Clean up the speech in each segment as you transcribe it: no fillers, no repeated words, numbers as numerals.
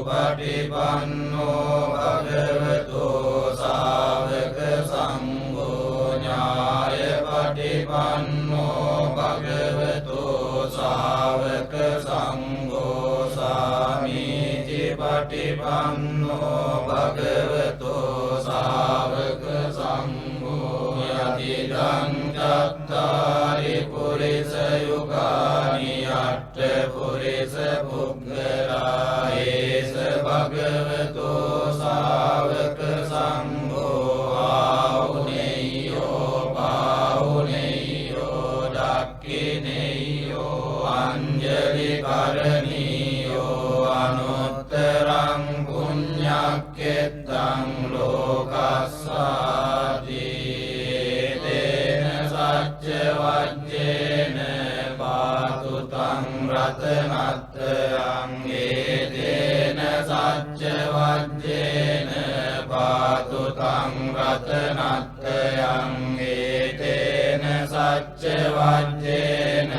පටිපන්නෝ භගවතු සාවක සංඝෝ ඥාය පටිපන්නෝ භගවතු සාවක සංඝෝ සාමීචි පටිපන්නෝ භගවතු සාවක සංඝෝ යතිදං චත්තාරි පුරිස යුගානි අට්ඨ පුරිස පුග්ගලා ඒස භගවතු සාවක සංඝෝ ආහුනේයෝ පාහුනේයෝ දක්ඛිනේයෝ අංජලි කරණීයෝ අනුත්තරං පුඤ්ඤක්ඛෙත්තං ලෝකස්සාති තේන සච්ච වජ්ජේන පාතු තං රතනත්තං ඒතේන සච්ච වජ්ජේන පාතු තං රතනත්තං ඒතේන සච්ච වජ්ජේන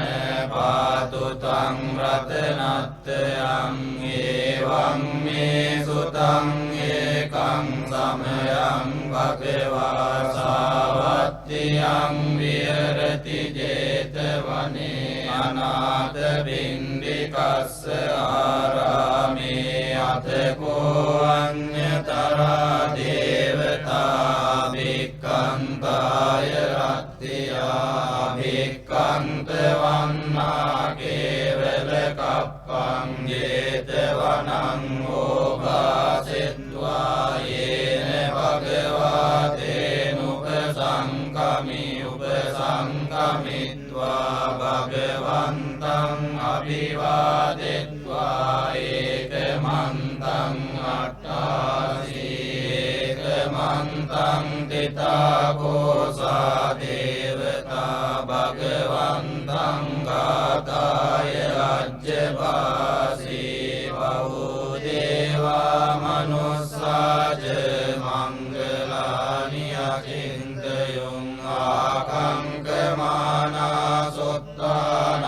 පාතු තං රතනත්තං එවං මේ සුතං ඒකං සමයං භගවා සාවත්තියං විහෙරති 제තවනේ අනාථ පින්ඩිකස්ස ආරාමේ අතකෝ අඤ්ඤතරා දේවතා භික්ඛන්තාය රත්ත්‍යා භික්ඛන්ත වන්නා කේවල කප්පං 제තවනං ඕභාසෙත්වා යේන භගවා තේනුපසංකමි උපසංකමිත්වා භගවන්තං අභිවාදෙත්වා ඒකමන්තං අට්ඨාසී ඒකමන්තං තිතාකෝසා දේවතා භගවන්තං ගාතාය අජ්ජභාසී බහුදේවා මනුස්සාජ මංගලානි අචින්තයුං ආකංකමානා සොත්තානං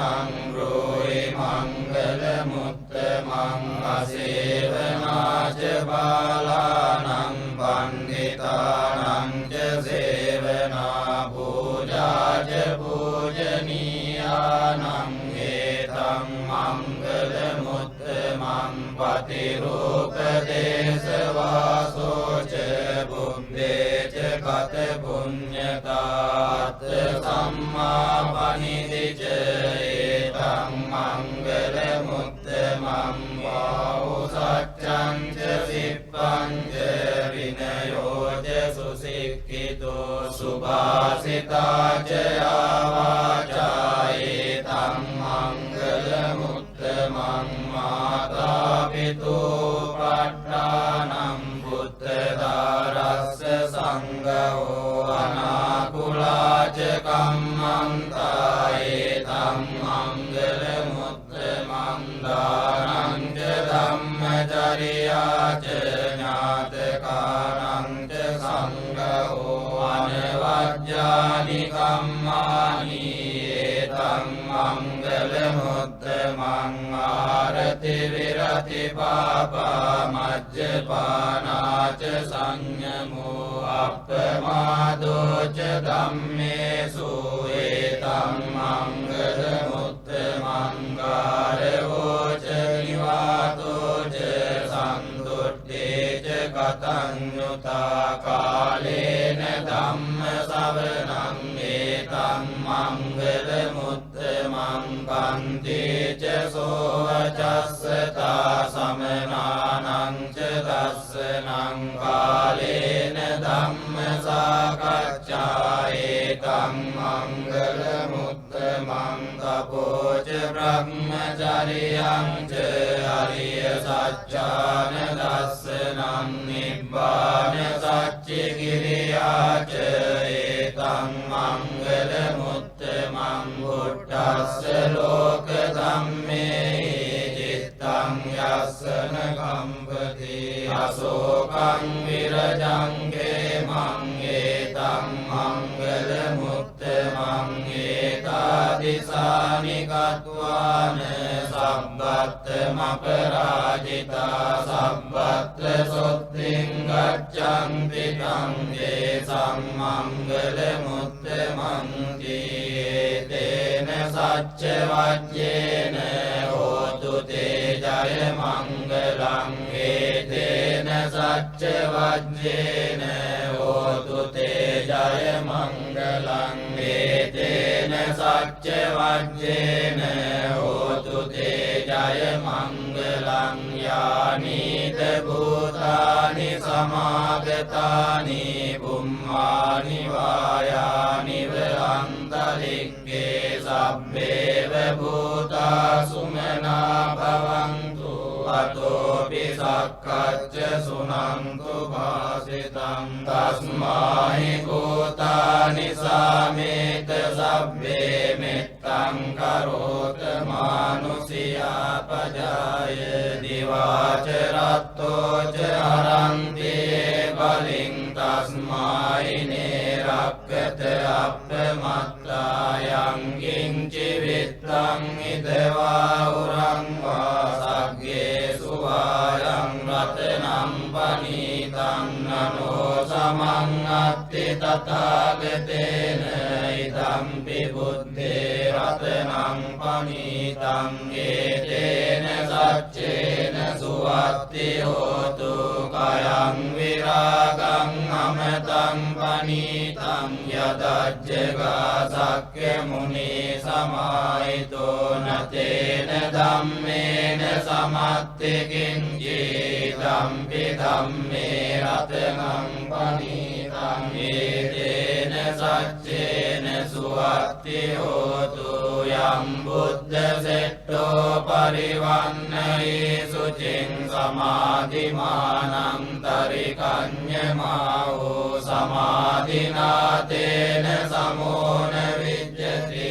රෝහි මංගල මුත්තමං අසේවනාච බාලානං පණ්ඩිතානං ච සේවනා පූජාච පූජනීයානං ඒතං මංගල මුත්තමං පතිරූපදේශවාසෝච බුද්ධේච කත පුඤ්ඤතාත් සම්මා පනිදිච ඒතං මංගල මුත්තමං වාහු සච්ඡං ච සිප්පං ච විනයෝ ච සුසික්ඛිතෝ සුභාසිතා ච ආවාචා ඒතං මංගල මුත්තමං මාතා පිතෝ පට්ඨානං බුද්ධදාරස්ස සංඝෝ අනාකුලාච කම්මන්තා ඒතං මංගල මුත්තමං දානං ච ධම්මචර්යා ච ඥාතකානං ච සංඝෝ අනවජ්ජානි කම්මානි ඒතං මංගල මුත්තමං ආරති විරති පාපා මජ්ජපානාච සංයමෝ අප්පමාදෝ ච ධම්මේසු ඒතං මංගල මුත්තමං කාරවෝ ච නිවාතෝ ච සන්තුට්ඨේ ච කතඤ්ඤුතා කාලේන ධම්ම ශ්‍රවණං ඒතං මංගල මුත්තමං පන්ති ච සෝවචස්සතා සමනානං ච දස්සනං කාලේන ධම්ම සාකච්ඡා ඒතං මංගල මුත්තමං තපෝ ච බ්‍රහ්මචර්යං ච අරිය සත්‍යාන දස්සනං නිබ්බාන සච්චි කිරියා ච ඒතං මංගල මුත්තමං බුද්ධස්ස ලෝක ධම්මේ චිත්තං යස්සන කම්පති අශෝකං විරජං ඛේමං ඒතං මංගල මුත්තමං ඒතා දිසානි ගත්වාන සබ්බත්තමපරාජිතා සබ්බත්‍ර සොත්තිං ගච්ඡන්ති තං ඒසං මංගල මුත්තමං තේන සච්ච වජ්ජේන හෝතු තේ ජය මංගලං ඒතේන සච්ච වජ්ජේන හෝතු තේ ජය මංගලං ඒතේන සච්ච වජ්ජේන හෝතු තේ ජය මංගලං යානිත භූතානි සමාගතානි බුම්මානි වායානි අන්තරික්ඛේ සබ්බේව භූතා සුමනා භවන්තු අතෝපි සක්කච්ඡ සුනන්තු භාසිතං තස්මාහි භූතානි සාමේත සබ්බේ මෙත්තං කරෝත මානුසියා පජාය දිවාච රත්තෝ ච හරන්තේ බලින් තස්මාහි නේරක්කත අප්පමත්තායං කිංචි විත්තං ඉදවා උරං වාසග්ගේ සුවායං රතනම් පනීතං නනෝ සමං අත්ති තථාගතේන ඉදම්පි බුද්ධේ රතනම් පනීතං ඒතේන සච්චේන සුවත්ති හෝතු කයං විරාගං අමතං පනීතං යදජ්ජගා සක්්‍ය මුනි සමාහිතෝ නතේන ධම්මේන සමත්ති කිංචිදම්පි ධම්මේ රතනං පනීතං ඒතේන සච්චේන සුවත්ති හෝතු යම් බුද්ධ සෙට්ටෝ පරිවන්නයි සුචින් සමාධිමානං තරිකඤ්ඤමාවෝ සමාධිනාතේන සමෝන විජ්ජති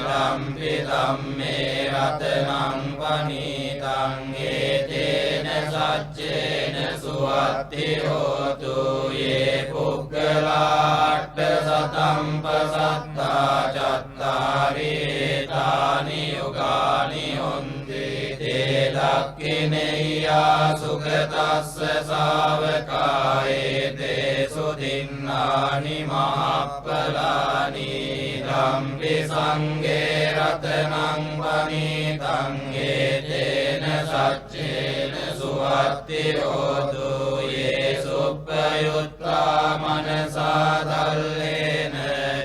ධම්පි ධම්මේ රතනං පනීතං ඒතේන සච්චේන සුවත්ති හෝතු යේ පුග්ගලාට්ඨ සතම් පසත්තා චත්තාරි ඒතානි යුගානි හොන්ති තේ දක්ඛිනේයා සුගතස්ස ශාවකායේ තේසු දින්නානි මහප්පලානි ධම්පි සංඝේ රතනං පනීතං ඒතේන සච්චේන සුවත්ති හෝතු යේ සුප්පයුත්තා මනසා දල්ලේන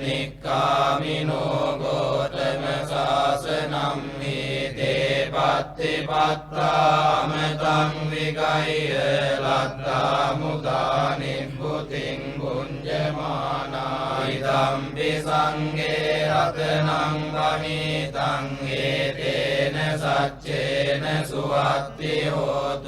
නික්ඛාමිනෝ ගෝතම සාසනම් හිතේ පත්තිපත්තාමතං විගය්‍ය ලද්දා මුදා නිබ්බුතින් පුඤ්ජමානා ඉදම්පි සංඝේ රතනං පනීතං ඒතේන සච්චේන සුවත්ති හෝතු